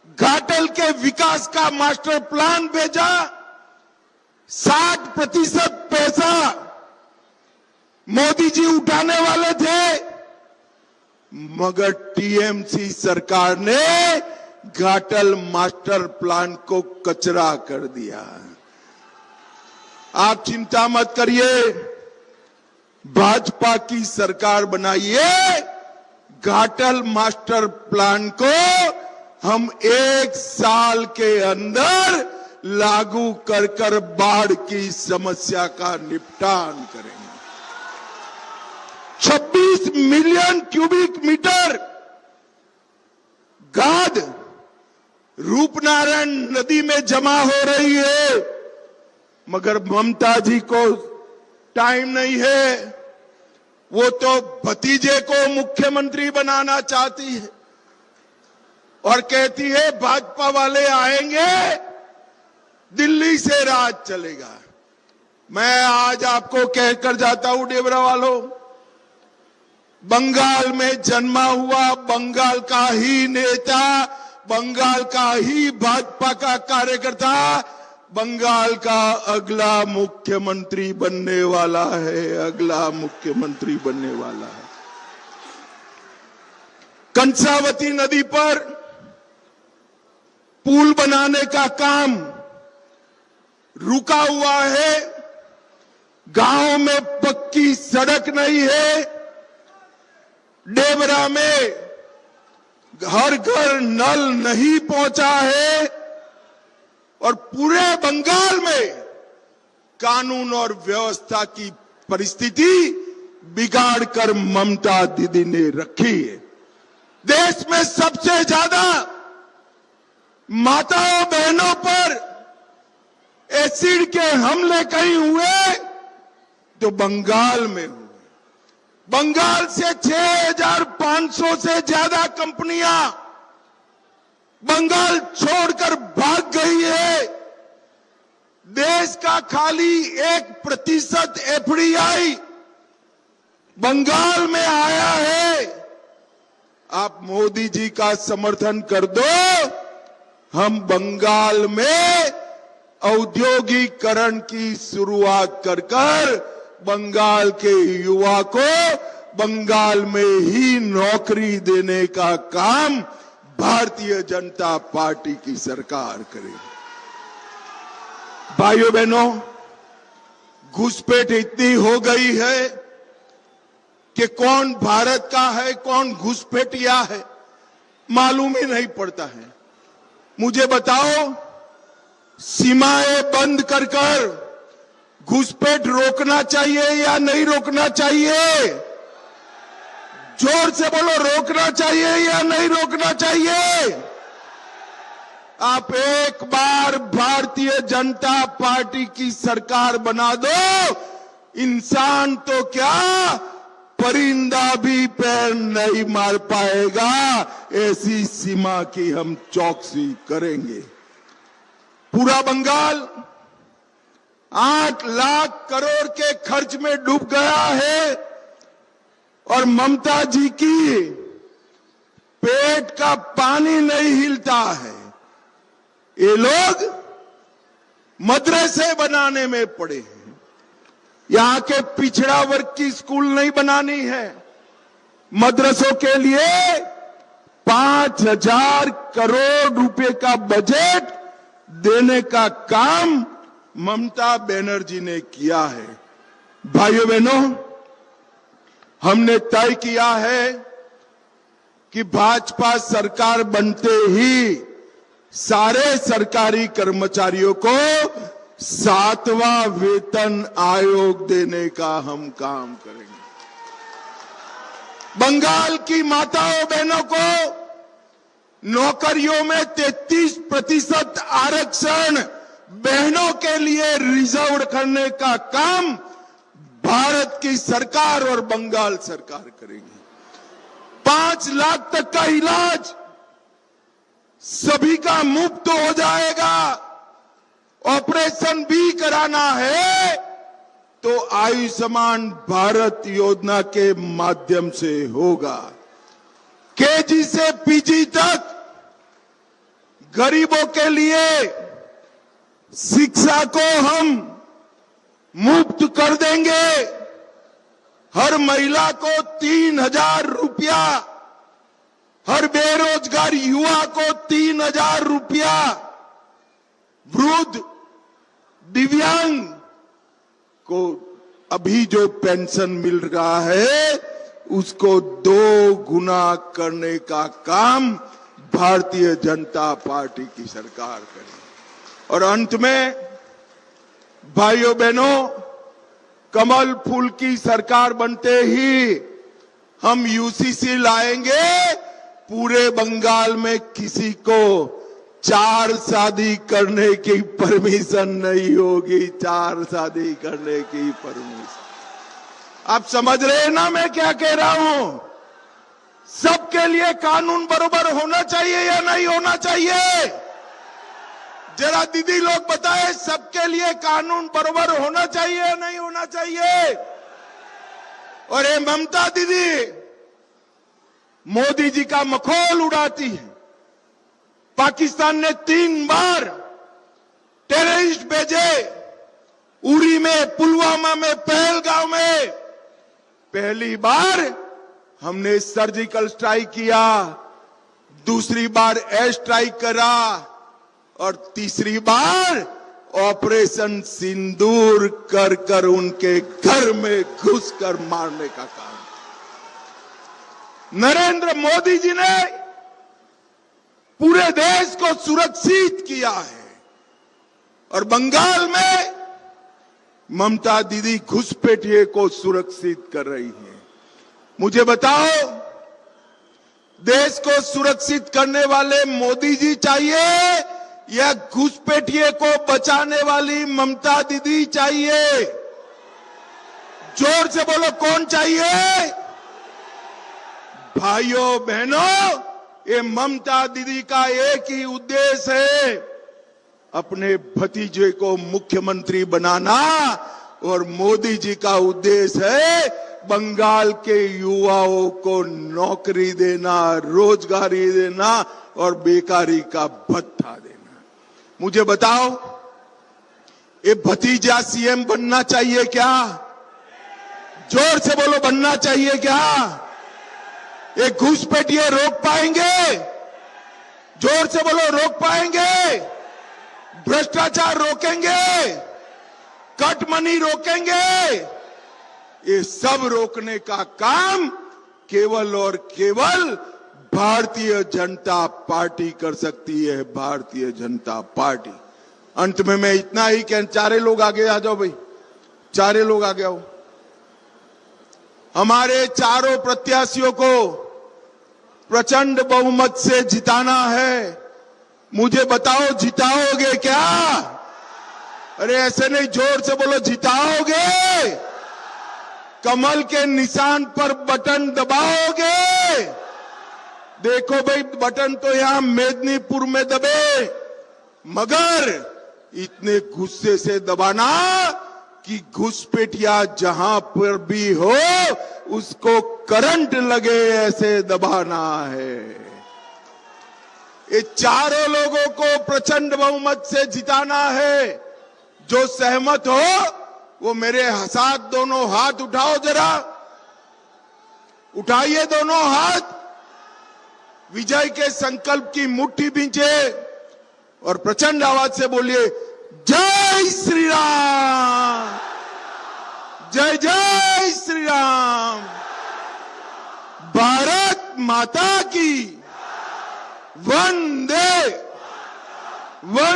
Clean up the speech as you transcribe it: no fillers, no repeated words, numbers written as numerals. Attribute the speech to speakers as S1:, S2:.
S1: घाटल के विकास का master plan भेजा, 60% पैसा मोदी जी उठाने वाले थे, मगर टीएमसी सरकार ने घाटल मास्टर प्लान को कचरा कर दिया। आप चिंता मत करिए, भाजपा की सरकार बनाइए, घाटल मास्टर प्लान को हम 1 साल के अंदर लागू कर बाढ़ की समस्या का निपटान करेंगे। 26 मिलियन क्यूबिक मीटर गाद रूपनारायण नदी में जमा हो रही है, मगर ममता जी को टाइम नहीं है। वो तो भतीजे को मुख्यमंत्री बनाना चाहती है और कहती है भाजपा वाले आएंगे दिल्ली से राज चलेगा। मैं आज आपको कहकर जाता हूं डेबरा वालों, बंगाल में जन्मा हुआ, बंगाल का ही नेता, बंगाल का ही भाजपा का कार्यकर्ता बंगाल का अगला मुख्यमंत्री बनने वाला है, अगला मुख्यमंत्री बनने वाला है। कंसावती नदी पर पुल बनाने का काम रुका हुआ है, गांव में पक्की सड़क नहीं है, डेबरा में हर घर नल नहीं पहुंचा है और पूरे बंगाल में कानून और व्यवस्था की परिस्थिति बिगाड़कर ममता दीदी ने रखी है। देश में सबसे ज्यादा माताओं बहनों पर एसिड के हमले कहीं हुए तो बंगाल में हुए। बंगाल से 6,500 से ज्यादा कंपनियां बंगाल छोड़कर भाग गई है। देश का खाली 1% एफडीआई बंगाल में आया है। आप मोदी जी का समर्थन कर दो, हम बंगाल में औद्योगिकरण की शुरुआत कर बंगाल के युवा को बंगाल में ही नौकरी देने का काम भारतीय जनता पार्टी की सरकार करेगी। भाइयों बहनों, घुसपैठ इतनी हो गई है कि कौन भारत का है कौन घुसपैठिया है मालूम ही नहीं पड़ता है। मुझे बताओ, सीमाएं बंद कर घुसपैठ रोकना चाहिए या नहीं रोकना चाहिए? जोर से बोलो, रोकना चाहिए या नहीं रोकना चाहिए? आप एक बार भारतीय जनता पार्टी की सरकार बना दो, इंसान तो क्या परिंदा भी पैर नहीं मार पाएगा, ऐसी सीमा की हम चौकसी करेंगे। पूरा बंगाल 8 लाख करोड़ के खर्च में डूब गया है और ममता जी की पेट का पानी नहीं हिलता है। ये लोग मदरसे बनाने में पड़े हैं। यहां के पिछड़ा वर्ग की स्कूल नहीं बनानी है, मदरसों के लिए 5,000 करोड़ रुपए का बजट देने का काम ममता बनर्जी ने किया है। भाइयों बहनों, हमने तय किया है कि भाजपा सरकार बनते ही सारे सरकारी कर्मचारियों को 7वां वेतन आयोग देने का हम काम करेंगे। बंगाल की माताओं बहनों को नौकरियों में 33% आरक्षण बहनों के लिए रिजर्व करने का काम भारत की सरकार और बंगाल सरकार करेगी। 5 लाख तक का इलाज सभी का मुफ्त हो जाएगा। ऑपरेशन भी कराना है तो आयुष्मान भारत योजना के माध्यम से होगा। केजी से पीजी तक गरीबों के लिए शिक्षा को हम मुफ्त कर देंगे। हर महिला को 3,000 रुपया, हर बेरोजगार युवा को 3,000 रुपया, वृद्ध दिव्यांग को अभी जो पेंशन मिल रहा है उसको 2 गुना करने का काम भारतीय जनता पार्टी की सरकार करे। और अंत में भाइयों बहनों, कमल फूल की सरकार बनते ही हम यूसीसी लाएंगे। पूरे बंगाल में किसी को 4 शादी करने की परमिशन नहीं होगी। 4 शादी करने की परमिशन। आप समझ रहे हैं ना मैं क्या कह रहा हूं? सबके लिए कानून बराबर होना चाहिए या नहीं होना चाहिए? जरा दीदी लोग बताएं, सबके लिए कानून बराबर होना चाहिए या नहीं होना चाहिए? और ये ममता दीदी मोदी जी का मखौल उड़ाती है। पाकिस्तान ने 3 बार टेररिस्ट भेजे, उरी में, पुलवामा में, पहलगांव में। पहली बार हमने सर्जिकल स्ट्राइक किया, दूसरी बार एयर स्ट्राइक करा और तीसरी बार ऑपरेशन सिंदूर कर कर उनके घर में घुसकर मारने का काम। नरेंद्र मोदी जी ने पूरे देश को सुरक्षित किया है और बंगाल में ममता दीदी घुसपैठिए को सुरक्षित कर रही है। मुझे बताओ, देश को सुरक्षित करने वाले मोदी जी चाहिए या घुसपैठिए को बचाने वाली ममता दीदी चाहिए? जोर से बोलो, कौन चाहिए? भाइयों बहनों, ये ममता दीदी का एक ही उद्देश्य है, अपने भतीजे को मुख्यमंत्री बनाना। और मोदी जी का उद्देश्य है बंगाल के युवाओं को नौकरी देना, रोजगारी देना और बेकारी का भत्ता देना। मुझे बताओ, ये भतीजा सीएम बनना चाहिए क्या? जोर से बोलो, बनना चाहिए क्या? ये घुसपैठिए रोक पाएंगे? जोर से बोलो, रोक पाएंगे? भ्रष्टाचार रोकेंगे? कट मनी रोकेंगे? ये सब रोकने का काम केवल और केवल भारतीय जनता पार्टी कर सकती है। भारतीय जनता पार्टी। अंत में मैं इतना ही कह, 4 लोग आगे आ जाओ भाई, 4 लोग आगे आओ। हमारे चारों प्रत्याशियों को प्रचंड बहुमत से जिताना है। मुझे बताओ, जिताओगे क्या? अरे ऐसे नहीं, जोर से बोलो, जिताओगे? कमल के निशान पर बटन दबाओगे? देखो भाई, बटन तो यहां मेदिनीपुर में दबे, मगर इतने गुस्से से दबाना कि घुसपैठिया जहां पर भी हो उसको करंट लगे, ऐसे दबाना है। ये चारों लोगों को प्रचंड बहुमत से जिताना है। जो सहमत हो वो मेरे साथ दोनों हाथ उठाओ, जरा उठाइए दोनों हाथ। विजय के संकल्प की मुट्ठी बींचे और प्रचंड आवाज से बोलिए, जय श्री राम, जय जय श्री राम, भारत माता की वंदे वंदे।